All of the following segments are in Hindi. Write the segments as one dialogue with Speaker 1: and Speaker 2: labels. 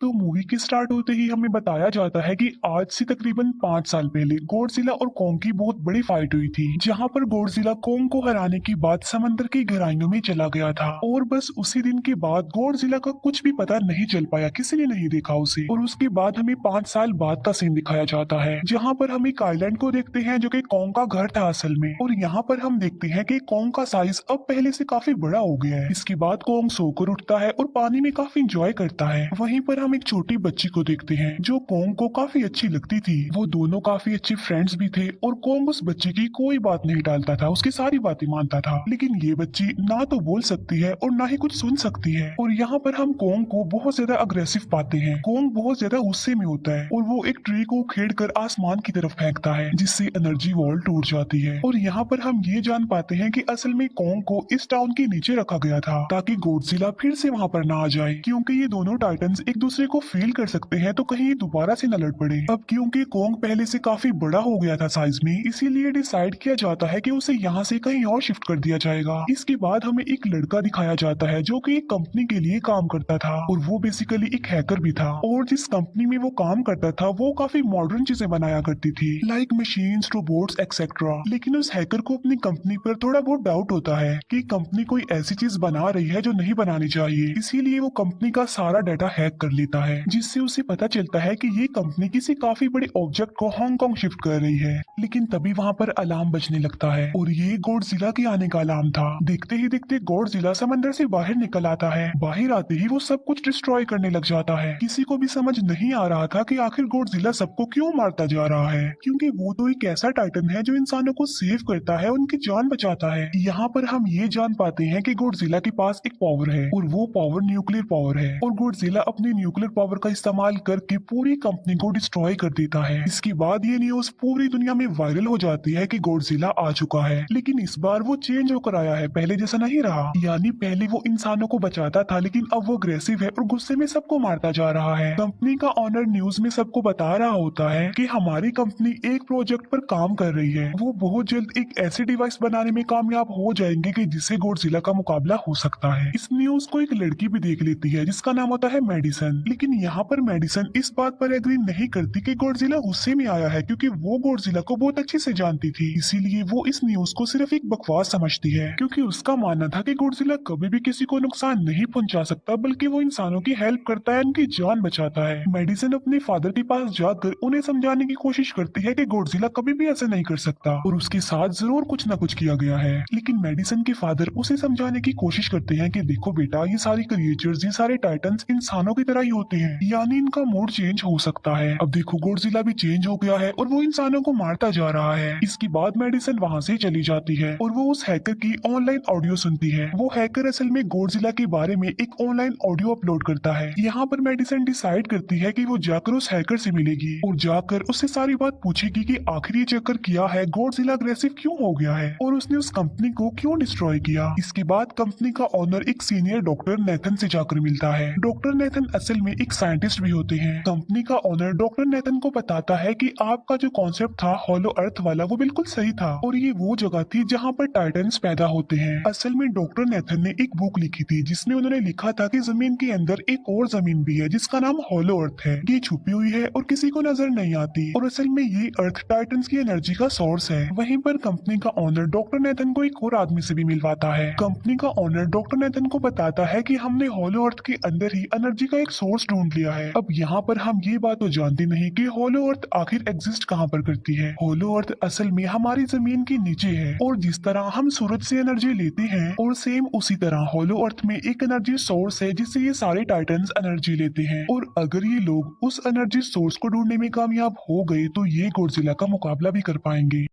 Speaker 1: तो मूवी के स्टार्ट होते ही हमें बताया जाता है कि आज से तकरीबन 5 साल पहले गॉडजिला और कोंग की बहुत बड़ी फाइट हुई थी, जहां पर गॉडजिला कोंग को हराने के बाद समंदर की गहराइयों में चला गया था। और बस उसी दिन के बाद गॉडजिला का कुछ भी पता नहीं चल पाया, किसी ने नहीं देखा उसे। और उसके बाद हमें 5 साल बाद का सीन दिखाया जाता है, जहाँ पर हम एक आइलैंड को देखते हैं जो कि कोंग का घर था असल में। और यहाँ पर हम देखते हैं कि कोंग का साइज अब पहले से काफी बड़ा हो गया है। इसके बाद कोंग सोकर उठता है और पानी में काफी इंजॉय करता है। वहीं पर हम एक छोटी बच्ची को देखते हैं जो कोंग को काफी अच्छी लगती थी। वो दोनों काफी अच्छे फ्रेंड्स भी थे और कोंग उस बच्ची की कोई बात नहीं टालता था, उसकी सारी बातें मानता था। लेकिन ये बच्ची ना तो बोल सकती है और ना ही कुछ सुन सकती है। और यहाँ पर हम कोंग को बहुत ज्यादा अग्रेसिव पाते हैं। कोंग बहुत ज्यादा गुस्से में होता है और वो एक ट्री को उखेड़ कर आसमान की तरफ फेंकता है, जिससे एनर्जी वॉल टूट जाती है। और यहाँ पर हम ये जान पाते हैं कि असल में कोंग को इस टाउन के नीचे रखा गया था ताकि गॉडजिला फिर से वहाँ पर ना आ जाए, क्योंकि ये दोनों टाइटन्स एक दूसरे को फील कर सकते हैं, तो कहीं ये दोबारा से न लड़ पड़े। अब क्योंकि कोंग पहले से काफी बड़ा हो गया था साइज में, इसीलिए डिसाइड किया जाता है कि उसे यहाँ से कहीं और शिफ्ट कर दिया जाएगा। इसके बाद हमें एक लड़का दिखाया जाता है जो कि एक कंपनी के लिए काम करता था और वो बेसिकली एक हैकर भी था। और जिस कंपनी में वो काम करता था वो काफी मॉडर्न चीजें बनाया करती थी, लाइक मशीन्स, रोबोट्स एक्सेट्रा। लेकिन उस हैकर को अपनी कंपनी पर थोड़ा बहुत डाउट होता है कि कंपनी कोई ऐसी चीज बना रही है जो नहीं बनानी चाहिए। इसीलिए वो कंपनी का सारा डाटा हैक कर लेता है, जिससे उसे पता चलता है कि ये कंपनी किसी काफी बड़े ऑब्जेक्ट को हांगकांग शिफ्ट कर रही है। लेकिन तभी वहाँ पर अलार्म बजने लगता है और ये गॉडजिला के आने का अलार्म था। देखते ही देखते गॉडजिला समंदर से बाहर निकल आता है। बाहर आते ही वो सब कुछ डिस्ट्रॉय करने लग जाता है। किसी को भी समझ नहीं आ रहा था कि आखिर गॉडजिला सबको क्यों मारता जा रहा है, क्योंकि वो तो एक ऐसा टाइटन है जो इंसानों को सेव करता है, उनकी जान बचाता है। यहाँ पर हम ये जान पाते हैं कि गॉडजिला के पास एक पावर है और वो पावर न्यूक्लियर पावर है। और गॉडजिला अपनी न्यूक्लियर पावर का इस्तेमाल करके पूरी कंपनी को डिस्ट्रॉय कर देता है। इसके बाद ये न्यूज पूरी दुनिया में वायरल हो जाती है कि गॉडजिला आ चुका है, लेकिन इस बार वो चेंज होकर आया है, पहले जैसा नहीं रहा। यानी पहले वो इंसानों को बचाता था, लेकिन अब वो अग्रेसिव है और गुस्से में सबको मारता जा रहा है। कंपनी का ऑनर न्यूज में सबको बता रहा होता है कि हमारी कंपनी एक प्रोजेक्ट पर काम कर रही है, वो बहुत जल्द एक ऐसी डिवाइस बनाने में कामयाब हो जाएंगे कि जिससे गॉडजिला का मुकाबला हो सकता है। इस न्यूज को एक लड़की भी देख लेती है जिसका नाम होता है मेडिसन। लेकिन यहाँ पर मेडिसन इस बात पर एग्री नहीं करती कि गॉडजिला गुस्से में आया है, क्योंकि वो गॉडजिला को बहुत अच्छे से जानती थी। इसीलिए वो इस न्यूज को सिर्फ एक बकवास समझती है, क्योंकि उसका मानना था कि गॉडजिला कभी भी किसी को नुकसान नहीं पहुंचा सकता, बल्कि वो इंसानों की हेल्प करता है, उनकी जान बचाता है। मेडिसन अपने फादर के पास जाकर उन्हें समझाने की कोशिश करती है कि गॉडजिला कभी भी ऐसा नहीं कर सकता और उसके साथ जरूर कुछ न कुछ किया गया है। लेकिन मेडिसन के फादर उसे समझाने की कोशिश करते हैं कि देखो बेटा, ये सारी क्रिएचर्स, ये सारे टाइटन्स इंसानों की तरह ही होते हैं, यानी इनका मूड चेंज हो सकता है। अब देखो गॉडजिला भी चेंज हो गया है और वो इंसानों को मारता जा रहा है। इसके बाद मेडिसन वहाँ से चली जाती है और वो उस हैकर की ऑनलाइन ऑडियो सुनती है। वो हैकर असल में गॉडजिला के बारे में एक ऑनलाइन ऑडियो अपलोड करता है। यहाँ पर मेडिसन डिसाइड करती है कि वो जाकर उस हैकर से मिलेगी और जाकर उससे सारी बात पूछेगी कि आखिर ये चक्कर किया है, गॉडजिला अग्रेसिव क्यों हो गया है और उसने उस कंपनी को क्यों डिस्ट्रॉय किया। इसके बाद कंपनी का ऑनर एक सीनियर डॉक्टर नेथन से जाकर मिलता है। डॉक्टर नेथन असल में एक साइंटिस्ट भी होते हैं। कंपनी का ऑनर डॉक्टर नेथन को बताता है कि आपका जो कॉन्सेप्ट था हॉलो अर्थ वाला, वो बिल्कुल सही था और ये वो जगह थी जहाँ पर टाइटन्स पैदा होते हैं। असल में डॉक्टर नेथन ने एक बुक लिखी थी जिसमें उन्होंने लिखा था कि जमीन के अंदर एक और जमीन भी है जिसका नाम हॉलो अर्थ है। ये छुपी हुई है और किसी को नजर नहीं आती और असल में ये अर्थ टाइटन्स की एनर्जी का सोर्स है। वहीं पर कंपनी का ऑनर डॉक्टर नेथन को एक और आदमी से भी मिलवाता है। कंपनी का ऑनर डॉक्टर नेथन को बताता है कि हमने हॉलो अर्थ के अंदर ही एनर्जी का एक सोर्स ढूंढ लिया है। अब यहाँ पर हम ये बात तो जानते नहीं कि हॉलो अर्थ आखिर एग्जिस्ट कहाँ पर करती है। हॉलो अर्थ असल में हमारी जमीन के नीचे है और जिस तरह हम सूरज से एनर्जी लेते हैं और सेम उसी तरह हॉलो अर्थ में एक एनर्जी सोर्स है जिससे ये सारे टाइटन्स एनर्जी लेते हैं। और अगर ये लोग उस एनर्जी सोर्स को ढूंढने में कामयाब हो गए तो ये गॉडजिला का मुकाबला भी कर पाएंगे।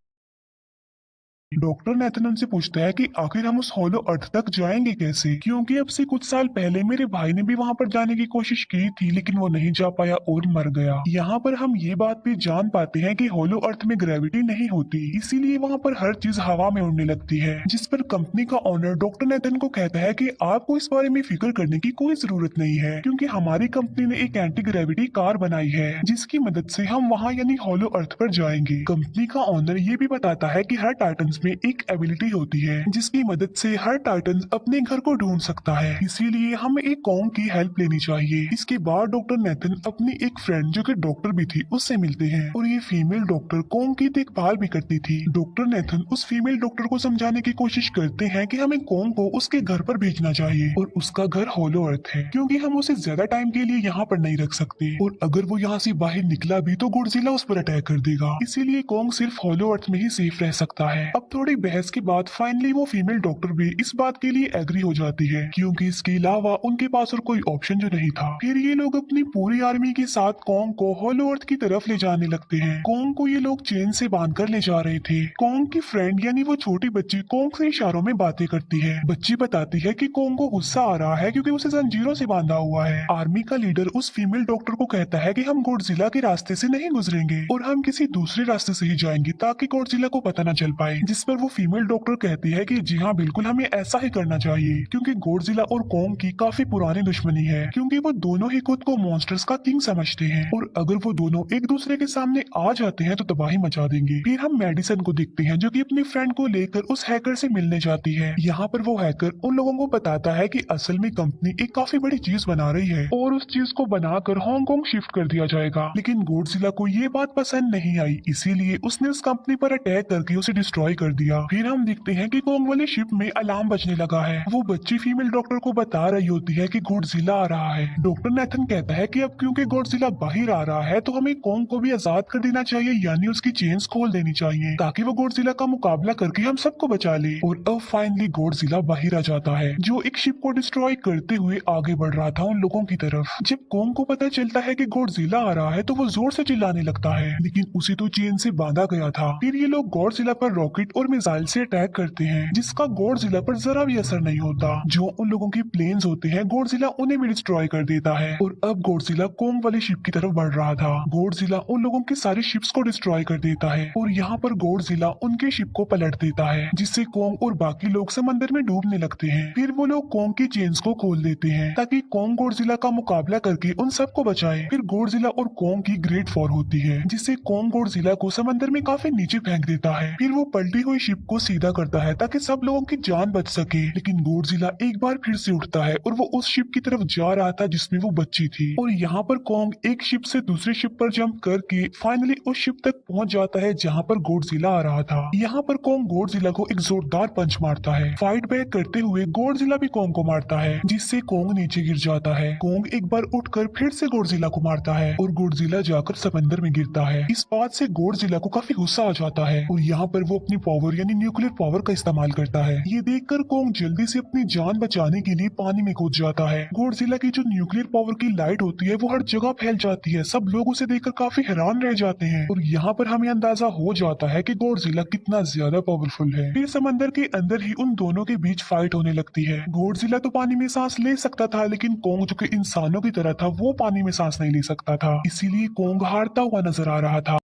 Speaker 1: डॉक्टर नेथन उनसे पूछता है कि आखिर हम उस हॉलो अर्थ तक जाएंगे कैसे, क्योंकि अब से कुछ साल पहले मेरे भाई ने भी वहां पर जाने की कोशिश की थी लेकिन वो नहीं जा पाया और मर गया। यहाँ पर हम ये बात भी जान पाते हैं कि हॉलो अर्थ में ग्रेविटी नहीं होती, इसीलिए वहाँ पर हर चीज हवा में उड़ने लगती है। जिस पर कंपनी का ऑनर डॉक्टर नेथन को कहता है कि आपको इस बारे में फिक्र करने की कोई जरूरत नहीं है, क्योंकि हमारी कंपनी ने एक एंटी ग्रेविटी कार बनाई है जिसकी मदद से हम वहाँ यानी हॉलो अर्थ पर जाएंगे। कंपनी का ऑनर ये भी बताता है कि हर टाइटन टाइटन्स में एक एबिलिटी होती है जिसकी मदद से हर टाइटन अपने घर को ढूंढ सकता है, इसीलिए हमें एक कॉन्ग की हेल्प लेनी चाहिए। इसके बाद डॉक्टर नेथन अपनी एक फ्रेंड जो कि डॉक्टर भी थी उससे मिलते हैं और ये फीमेल डॉक्टर कॉन्ग की देखभाल भी करती थी। डॉक्टर नेथन उस फीमेल डॉक्टर को समझाने की कोशिश करते हैं कि हमें कॉन्ग को उसके घर पर भेजना चाहिए और उसका घर होलो अर्थ है क्योंकि हम उसे ज्यादा टाइम के लिए यहाँ पर नहीं रख सकते और अगर वो यहाँ से बाहर निकला भी तो गॉडजिला उस पर अटैक कर देगा, इसीलिए कॉन्ग सिर्फ होलो अर्थ में ही सेफ रह सकता है। अब थोड़ी बहस के बाद फाइनली वो फीमेल डॉक्टर भी इस बात के लिए एग्री हो जाती है क्योंकि इसके अलावा उनके पास और कोई ऑप्शन जो नहीं था। फिर ये लोग अपनी पूरी आर्मी के साथ कॉन्ग को होलो अर्थ की तरफ ले जाने लगते हैं। कॉन्ग को ये लोग चेन से बांध कर ले जा रहे थे। कॉन्ग की फ्रेंड यानी वो छोटी बच्ची कॉन्ग से इशारों में बातें करती है। बच्ची बताती है कि कॉन्ग को गुस्सा आ रहा है क्योंकि उसे जंजीरों से बांधा हुआ है। आर्मी का लीडर उस फीमेल डॉक्टर को कहता है कि हम गॉडजिला के रास्ते से नहीं गुजरेंगे और हम किसी दूसरे रास्ते से ही जाएंगे ताकि गॉडजिला को पता न चल पाए, जिस पर वो फीमेल डॉक्टर कहती है कि जी हाँ बिल्कुल हमें ऐसा ही करना चाहिए क्योंकि गॉडजिला और कॉन्ग की काफी पुरानी दुश्मनी है क्योंकि वो दोनों ही खुद को मॉन्स्टर्स का किंग समझते हैं और अगर वो दोनों एक दूसरे के सामने आ जाते हैं तो तबाही मचा देंगे। फिर हम मेडिसन को देखते हैं जो कि अपनी फ्रेंड को लेकर उस हैकर से मिलने जाती है। यहाँ पर वो हैकर उन लोगों को बताता है कि असल में कंपनी एक काफी बड़ी चीज बना रही है और उस चीज को बनाकर हांगकांग शिफ्ट कर दिया जाएगा, लेकिन गॉडजिला को ये बात पसंद नहीं आई, इसीलिए उसने उस कंपनी पर अटैक करके उसे डिस्ट्रॉय कर दिया। फिर हम देखते हैं कि कॉन्ग वाली शिप में अलार्म बजने लगा है। वो बच्ची फीमेल डॉक्टर को बता रही होती है कि गॉडजिला आ रहा है। डॉक्टर नेथन कहता है कि अब क्योंकि गॉडजिला बाहर आ रहा है तो हमें कॉन्ग को भी आजाद कर देना चाहिए, यानी उसकी चेन्स खोल देनी चाहिए ताकि वो गॉडजिला का मुकाबला करके हम सबको बचा ले। और अब फाइनली गॉडजिला बाहर आ जाता है जो एक शिप को डिस्ट्रॉय करते हुए आगे बढ़ रहा था उन लोगों की तरफ। जब कॉन्ग को पता चलता है कि गॉडजिला आ रहा है तो वो जोर से चिल्लाने लगता है, लेकिन उसे तो चेन से बांधा गया था। फिर ये लोग गॉडजिला पर रॉकेट और मिसाइल से अटैक करते हैं जिसका गॉडजिला पर जरा भी असर नहीं होता। जो उन लोगों की प्लेन्स होते हैं गॉडजिला उन्हें भी डिस्ट्रॉय कर देता है और अब गॉडजिला कॉन्ग वाली शिप की तरफ बढ़ रहा था। गॉडजिला उन लोगों की सारी शिप्स को डिस्ट्रॉय कर देता है और यहाँ पर गॉडजिला उनके शिप को पलट देता है जिससे कॉन्ग और बाकी लोग समंदर में डूबने लगते हैं। फिर वो लोग कॉन्ग की चेन्स को खोल देते हैं ताकि कॉन्ग गॉडजिला का मुकाबला करके उन सबको बचाए। फिर गॉडजिला और कॉन्ग की ग्रेट वॉर होती है जिससे कॉन्ग गॉडजिला को समंदर में काफी नीचे फेंक देता है। फिर वो पलटी हुई शिप को सीधा करता है ताकि सब लोगों की जान बच सके, लेकिन गॉडजिला एक बार फिर से उठता है और वो उस शिप की तरफ जा रहा था जिसमें वो बच्ची थी और यहाँ पर कॉन्ग एक शिप से दूसरी शिप पर जंप करके फाइनली उस शिप तक पहुंच जाता है जहाँ पर गॉडजिला आ रहा था। यहाँ पर कॉन्ग गॉडजिला को एक जोरदार पंच मारता है। फाइट बैक करते हुए गॉडजिला भी कॉन्ग को मारता है जिससे कॉन्ग नीचे गिर जाता है। कॉन्ग एक बार उठकर फिर से गॉडजिला को मारता है और गॉडजिला जाकर समंदर में गिरता है। इस बात से गॉडजिला को काफी गुस्सा आ जाता है और यहाँ पर वो अपनी पावर यानी न्यूक्लियर पावर का इस्तेमाल करता है। ये देखकर कॉन्ग जल्दी से अपनी जान बचाने के लिए पानी में कूद जाता है। गॉडजिला की जो न्यूक्लियर पावर की लाइट होती है वो हर जगह फैल जाती है। सब लोग उसे देखकर काफी हैरान रह जाते हैं और यहाँ पर हमें अंदाजा हो जाता है कि गॉडजिला कितना ज्यादा पावरफुल है। फिर समंदर के अंदर ही उन दोनों के बीच फाइट होने लगती है। गॉडजिला तो पानी में सांस ले सकता था, लेकिन कॉन्ग जो कि इंसानों की तरह था वो पानी में सांस नहीं ले सकता था, इसीलिए कॉन्ग हारता हुआ नजर आ रहा था।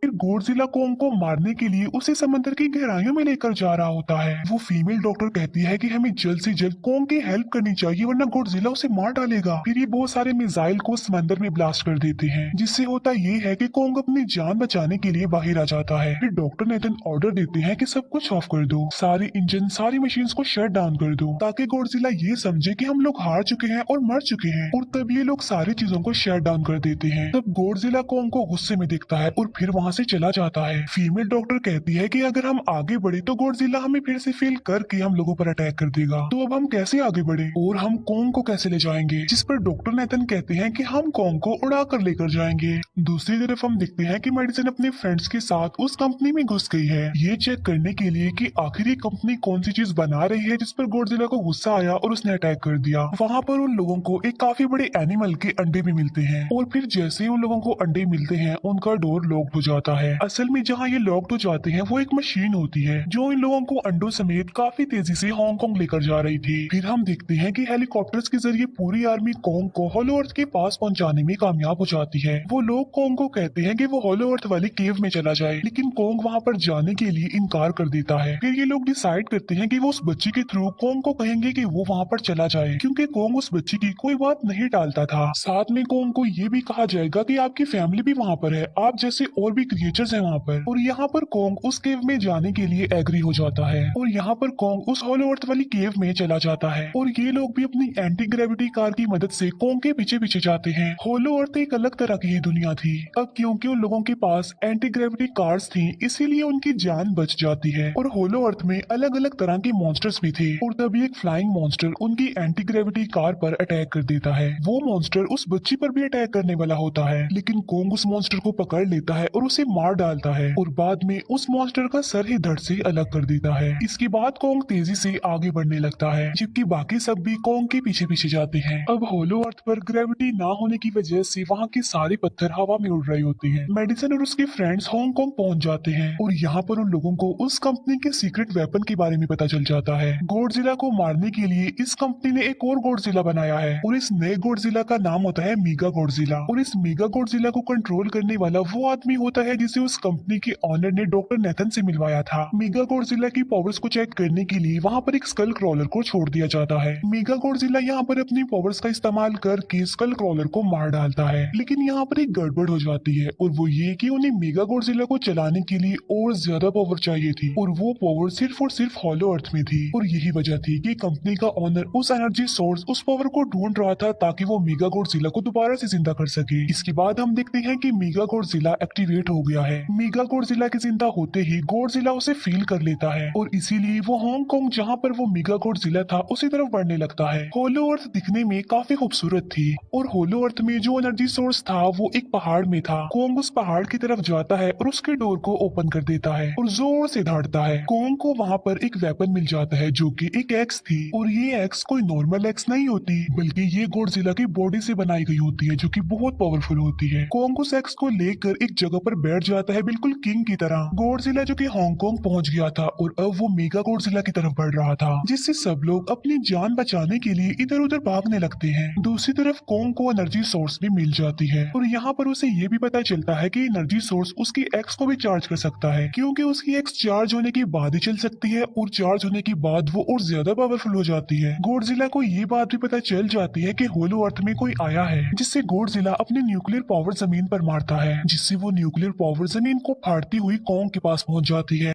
Speaker 1: फिर गॉडजिला कॉन्ग को मारने के लिए उसे समंदर की गहराइयों में लेकर जा रहा होता है। वो फीमेल डॉक्टर कहती है कि हमें जल्द से जल्द कॉन्ग की हेल्प करनी चाहिए वरना गॉडजिला उसे मार डालेगा। फिर ये बहुत सारे मिसाइल को समंदर में ब्लास्ट कर देते हैं जिससे होता ये है कि कॉन्ग अपनी जान बचाने के लिए बाहर आ जाता है। फिर डॉक्टर नेथन ऑर्डर देते हैं कि सब कुछ ऑफ कर दो, सारे इंजन सारी मशीन को शट डाउन कर दो ताकि गॉडजिला ये समझे कि हम लोग हार चुके हैं और मर चुके हैं, और तब ये लोग सारी चीजों को शट डाउन कर देते हैं। तब गॉडजिला कॉन्ग को गुस्से में देखता है और फिर वहाँ से चला जाता है। फीमेल डॉक्टर कहती है कि अगर हम आगे बढ़े तो गॉडजिला हमें फिर से फेल करके हम लोगों पर अटैक कर देगा, तो अब हम कैसे आगे बढ़े और हम कॉन्ग को कैसे ले जाएंगे। जिस पर डॉक्टर नेथन कहते हैं कि हम कॉन्ग को उड़ा कर लेकर जाएंगे। दूसरी तरफ हम देखते हैं कि मेडिसन अपने फ्रेंड्स के साथ उस कंपनी में घुस गई है ये चेक करने के लिए कि आखिर ये कंपनी कौन सी चीज बना रही है, जिस पर गॉडजिला को गुस्सा आया और उसने अटैक कर दिया। वहाँ पर उन लोगों को एक काफी बड़े एनिमल के अंडे भी मिलते हैं और फिर जैसे ही उन लोगों को अंडे मिलते हैं उनका डोर लॉक हो जाता है। असल में जहाँ ये लॉक्ड हो जाते हैं वो एक मशीन होती है जो इन लोगों को अंडों समेत काफी तेजी से हांगकांग लेकर जा रही थी। फिर हम देखते हैं कि हेलीकॉप्टर्स के जरिए पूरी आर्मी कॉन्ग को होलो अर्थ के पास पहुंचाने में कामयाब हो जाती है। वो लोग कॉन्ग को कहते हैं कि वो होलो अर्थ वाली केव में चला जाए, लेकिन कॉन्ग वहाँ पर जाने के लिए इनकार कर देता है। फिर ये लोग डिसाइड करते हैं कि वो उस बच्ची के थ्रू कॉन्ग को कहेंगे कि वो वहाँ पर चला जाए, क्योंकि कॉन्ग उस बच्ची की कोई बात नहीं टालता था। साथ में कॉन्ग को ये भी कहा जाएगा कि आपकी फैमिली भी वहाँ पर है, आप जैसे और भी क्रिएचर्स है वहाँ पर। और यहाँ पर कोंग उस केव में जाने के लिए एग्री हो जाता है और यहाँ पर कोंग उस होलो अर्थ वाली केव में चला जाता है और ये लोग भी अपनी एंटी ग्रेविटी कार की मदद से कोंग के पीछे पीछे जाते हैं। होलो अर्थ एक अलग तरह की ही दुनिया थी। अब क्योंकि उन लोगों के पास एंटी ग्रेविटी कार्स थी इसीलिए उनकी जान बच जाती है। और होलो अर्थ में अलग अलग तरह के मॉन्स्टर्स भी थे और तभी एक फ्लाइंग मॉन्स्टर उनकी एंटी ग्रेविटी कार पर अटैक कर देता है। वो मॉन्स्टर उस बच्ची पर भी अटैक करने वाला होता है लेकिन कोंग उस मॉन्स्टर को पकड़ लेता है और उसे मार डालता है और बाद में उस मॉन्स्टर का सर ही धड़ से अलग कर देता है। इसके बाद कोंग तेजी से आगे बढ़ने लगता है जबकि बाकी सब भी कोंग के पीछे पीछे जाते हैं। अब होलो अर्थ पर ग्रेविटी ना होने की वजह से वहाँ के सारे पत्थर हवा में उड़ रहे होते हैं। मेडिसन और उसके फ्रेंड्स हांगकांग पहुंच जाते हैं और यहाँ पर उन लोगों को उस कंपनी के सीक्रेट वेपन के बारे में पता चल जाता है। गॉडजिला को मारने के लिए इस कंपनी ने एक और गॉडजिला बनाया है और इस नए गॉडजिला का नाम होता है मेगा गॉडजिला। और इस मेगा गॉडजिला को कंट्रोल करने वाला वो आदमी होता है जिसे उस कंपनी के ऑनर ने डॉक्टर नेथन से मिलवाया था। मेगा गॉडजिला की पावर्स को चेक करने के लिए वहाँ पर एक स्कल क्रॉलर को छोड़ दिया जाता है। मेगा गॉडजिला यहाँ पर अपनी पावर्स का इस्तेमाल करके स्कल क्रॉलर को मार डालता है लेकिन यहाँ पर एक गड़बड़ हो जाती है और वो ये कि उन्हें मेगा गॉडजिला को चलाने के लिए और ज्यादा पावर चाहिए थी और वो पावर सिर्फ और सिर्फ हॉलो अर्थ में थी। और यही वजह थी कि कंपनी का ऑनर उस एनर्जी सोर्स उस पावर को ढूंढ रहा था ताकि वो मेगा गॉडजिला को दोबारा से जिंदा कर सके। इसके बाद हम देखते हैं कि मेगा गॉडजिला एक्टिवेट हो गया है। मेगा गॉडजिला के जिंदा होते ही गॉडजिला उसे फील कर लेता है और इसीलिए वो हांगकांग जहाँ पर वो मेगा गॉडजिला था उसी तरफ बढ़ने लगता है। होलो अर्थ दिखने में काफी खूबसूरत थी और होलो अर्थ में जो एनर्जी सोर्स था वो एक पहाड़ में था। कोंग उस पहाड़ की तरफ जाता है और उसके डोर को ओपन कर देता है और जोर से दौड़ता है। कोंग को वहाँ पर एक वेपन मिल जाता है जो कि एक एक्स थी और ये एक्स कोई नॉर्मल एक्स नहीं होती बल्कि ये गॉडजिला की बॉडी से बनाई गई होती है जो कि बहुत पावरफुल होती है। कोंग उस एक्स को लेकर एक जगह पर बैठ जाता है बिल्कुल किंग की तरह। गॉडजिला जो कि हांगकांग पहुंच गया था और अब वो मेगा गॉडजिला की तरफ बढ़ रहा था जिससे सब लोग अपनी जान बचाने के लिए इधर उधर भागने लगते हैं। दूसरी तरफ कोंग को एनर्जी सोर्स भी मिल जाती है और यहाँ पर उसे ये भी पता चलता है कि एनर्जी सोर्स उसकी एक्स को भी चार्ज कर सकता है क्योंकि उसकी एक्स चार्ज होने के बाद ही चल सकती है और चार्ज होने के बाद वो और ज्यादा पावरफुल हो जाती है। गॉडजिला को ये बात भी पता चल जाती है कि होलो अर्थ में कोई आया है जिससे गॉडजिला अपनी न्यूक्लियर पावर जमीन पर मारता है जिससे वो न्यूक्लियर पावर जमीन को फाड़ती हुई कोंग के पास पहुंच जाती है।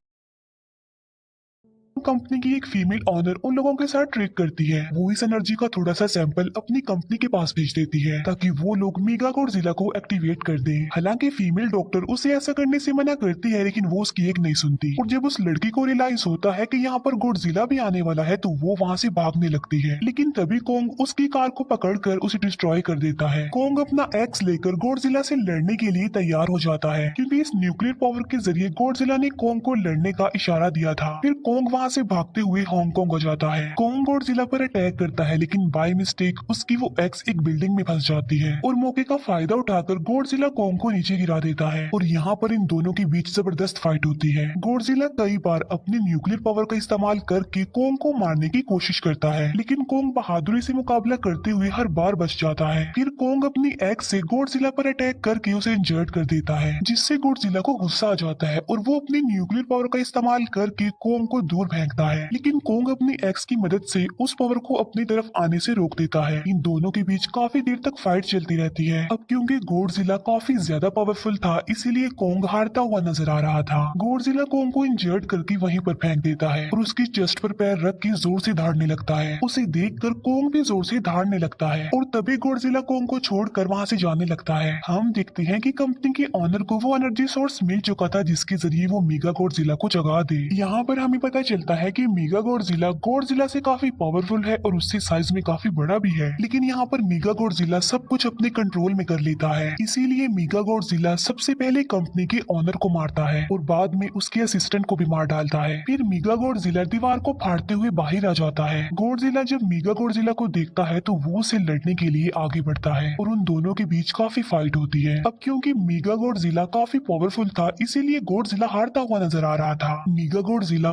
Speaker 1: कंपनी की एक फीमेल ऑनर उन लोगों के साथ ट्रिक करती है। वो इस एनर्जी का थोड़ा सा सैंपल अपनी कंपनी के पास भेज देती है ताकि वो लोग मेगा गॉडजिला को एक्टिवेट कर दें। हालांकि फीमेल डॉक्टर उसे ऐसा करने से मना करती है लेकिन वो उसकी एक नहीं सुनती और जब उस लड़की को रियलाइज होता है कि यहाँ पर गॉडजिला भी आने वाला है तो वो वहाँ से भागने लगती है लेकिन तभी कोंग उसकी कार को पकड़कर उसे डिस्ट्रॉय कर देता है। कोंग अपना एक्स लेकर गॉडजिला से लड़ने के लिए तैयार हो जाता है क्योंकि इस न्यूक्लियर पावर के जरिए गॉडजिला ने कोंग को लड़ने का इशारा दिया था। फिर कोंग वहाँ से भागते हुए हांगकांग हो जाता है। कोंग गॉडजिला पर अटैक करता है लेकिन बाय मिस्टेक उसकी वो एक्स एक बिल्डिंग में फंस जाती है और मौके का फायदा उठाकर गॉडजिला कोंग को नीचे गिरा देता है और यहाँ पर इन दोनों के बीच जबरदस्त फाइट होती है। गॉडजिला कई बार अपनी न्यूक्लियर पावर का इस्तेमाल करके कोंग को मारने की कोशिश करता है लेकिन कोंग बहादुरी से मुकाबला करते हुए हर बार बच जाता है। फिर कोंग अपनी एक्स से गॉडजिला पर अटैक करके उसे इंजर्ड कर देता है जिससे गॉडजिला को गुस्सा आ जाता है और वो अपनी न्यूक्लियर पावर का इस्तेमाल करके कोंग को दूर फेंकता है लेकिन कोंग अपनी एक्स की मदद से उस पावर को अपनी तरफ आने से रोक देता है। इन दोनों के बीच काफी देर तक फाइट चलती रहती है। अब क्योंकि गॉडजिला काफी ज्यादा पावरफुल था इसीलिए कोंग हारता हुआ नजर आ रहा था। गॉडजिला कोंग को इंजर्ड करके वहीं पर फेंक देता है और उसकी चेस्ट पर पैर रख के जोर से दहाड़ने लगता है। उसे देखकर कोंग भी जोर से दहाड़ने लगता है और तभी गॉडजिला कोंग को छोड़कर वहाँ से जाने लगता है। हम देखते हैं कि कंपनी के ऑनर को वो एनर्जी सोर्स मिल चुका था जिसके जरिए वो मेगा गॉडजिला को जगा दे। यहाँ पर हमें पता चलता है कि मेगा गॉडजिला से काफी पावरफुल है और उससे साइज में काफी बड़ा भी है लेकिन यहाँ पर मेगा गॉडजिला सब कुछ अपने कंट्रोल में कर लेता है। इसीलिए मेगा गॉडजिला सबसे पहले कंपनी के ऑनर को मारता है और बाद में उसके असिस्टेंट को भी मार डालता है। फिर मेगा गॉडजिला दीवार को फाड़ते हुए बाहर आ जाता है। गॉडजिला जब मेगा गॉडजिला को देखता है तो वो उसे लड़ने के लिए आगे बढ़ता है और उन दोनों के बीच काफी फाइट होती है। अब क्योंकि मेगा गॉडजिला काफी पावरफुल था इसीलिए गॉडजिला हारता हुआ नजर आ रहा था। मेगा गॉडजिला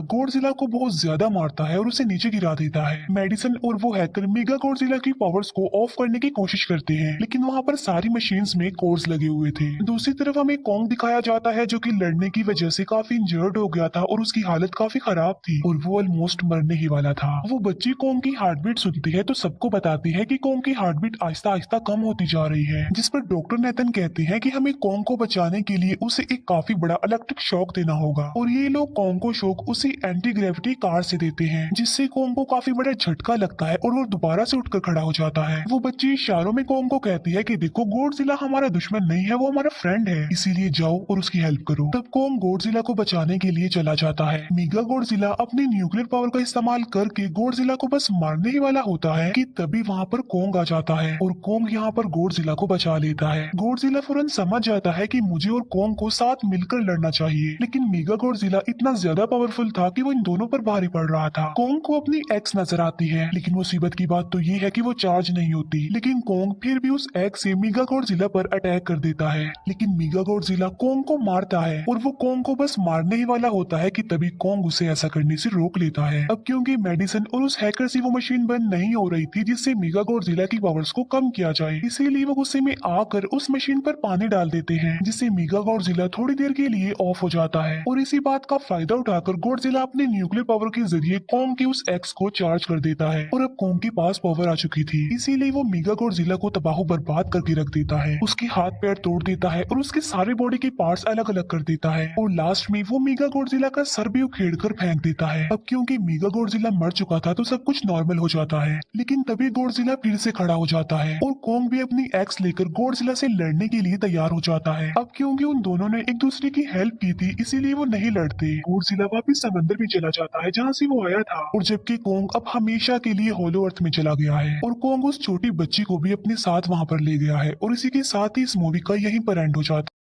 Speaker 1: को बहुत ज्यादा मारता है और उसे नीचे गिरा देता है। मेडिसन और वो हैकर मेगा गॉडजिला की पावर्स को ऑफ करने की कोशिश करते हैं, लेकिन वहाँ पर सारी मशीन्स में कोर्स लगे हुए थे। दूसरी तरफ हमें कॉन्ग दिखाया जाता है जो कि लड़ने की वजह से काफी इंजर्ड हो गया था और उसकी हालत काफी खराब थी और वो ऑलमोस्ट मरने ही वाला था। वो बच्ची कॉन्ग की हार्ट बीट सुनती है तो सबको बताती है कि कॉन्ग की हार्ट बीट आहिस्ता आहिस्ता कम होती जा रही है, जिस पर डॉक्टर नेथन कहते हैं कि हमें कॉन्ग को बचाने के लिए उसे एक काफी बड़ा इलेक्ट्रिक शॉक देना होगा। और ये लोग कॉन्ग को शॉक उसी एंटी ग्रेविटी कार से देते हैं, जिससे कॉन्ग को काफी बड़ा झटका लगता है और वो दोबारा से उठकर खड़ा हो जाता है। वो बच्ची इशारों में कॉन्ग को कहती है कि देखो गॉडजिला हमारा दुश्मन नहीं है, वो हमारा फ्रेंड है, इसीलिए जाओ और उसकी हेल्प करो। तब कॉन्ग गॉडजिला को बचाने के लिए चला जाता है। मेगा गॉडजिला अपनी न्यूक्लियर पावर का इस्तेमाल करके गॉडजिला को बस मारने ही वाला होता है कि तभी वहाँ पर कॉन्ग आ जाता है और कॉन्ग यहाँ पर गॉडजिला को बचा लेता है। गॉडजिला फौरन समझ जाता है कि मुझे और कॉन्ग को साथ मिलकर लड़ना चाहिए, लेकिन मेगा गॉडजिला इतना ज्यादा पावरफुल था कि वो इन दोनों पर भारी पड़ रहा था। कॉन्ग को अपनी एक्स नजर आती है, लेकिन मुसीबत की बात तो ये है कि वो चार्ज नहीं होती। लेकिन कॉन्ग फिर भी उस एक्स से मेगा गॉडजिला पर अटैक कर देता है, लेकिन मेगा गॉडजिला कॉन्ग को मारता है और वो कॉन्ग को बस मारने ही वाला होता है कि तभी कॉन्ग उसे ऐसा करने से रोक लेता है। अब क्योंकि मेडिसन और उस हैकर से वो मशीन बंद नहीं हो रही थी जिससे मेगा गॉडजिला की पावर्स को कम किया जाए, इसीलिए वो गुस्से में आकर उस मशीन पर पानी डाल देते हैं, जिससे मेगा गॉडजिला थोड़ी देर के लिए ऑफ हो जाता है। और इसी बात का फायदा उठाकर गॉडजिला अपने न्यूक्लियर पावर के जरिए कॉन्ग के उस एक्स को चार्ज कर देता है और अब कॉन्ग के पास पावर आ चुकी थी, इसीलिए वो मेगा गॉडजिला को तबाह बर्बाद करके रख देता है। उसके हाथ पैर तोड़ देता है और उसके सारे बॉडी के पार्ट्स अलग अलग कर देता है और लास्ट में वो मेगा गॉडजिला का सर भी उखेड़ कर फेंक देता है। अब क्योंकि मेगा गॉडजिला मर चुका था तो सब कुछ नॉर्मल हो जाता है, लेकिन तभी गॉडजिला फिर से खड़ा हो जाता है और कॉन्ग भी अपनी एक्स लेकर गॉडजिला से लड़ने के लिए तैयार हो जाता है। अब क्योंकि उन दोनों ने एक दूसरे की हेल्प की थी, इसीलिए वो नहीं लड़ते। गॉडजिला वापिस समंदर में चला जाता है जहाँ से वो आया था, और जबकि कॉन्ग अब हमेशा के लिए होलो अर्थ में चला गया है और कॉन्ग उस छोटी बच्ची को भी अपने साथ वहाँ पर ले गया है। और इसी के साथ ही इस मूवी का यहीं पर एंड हो जाता है।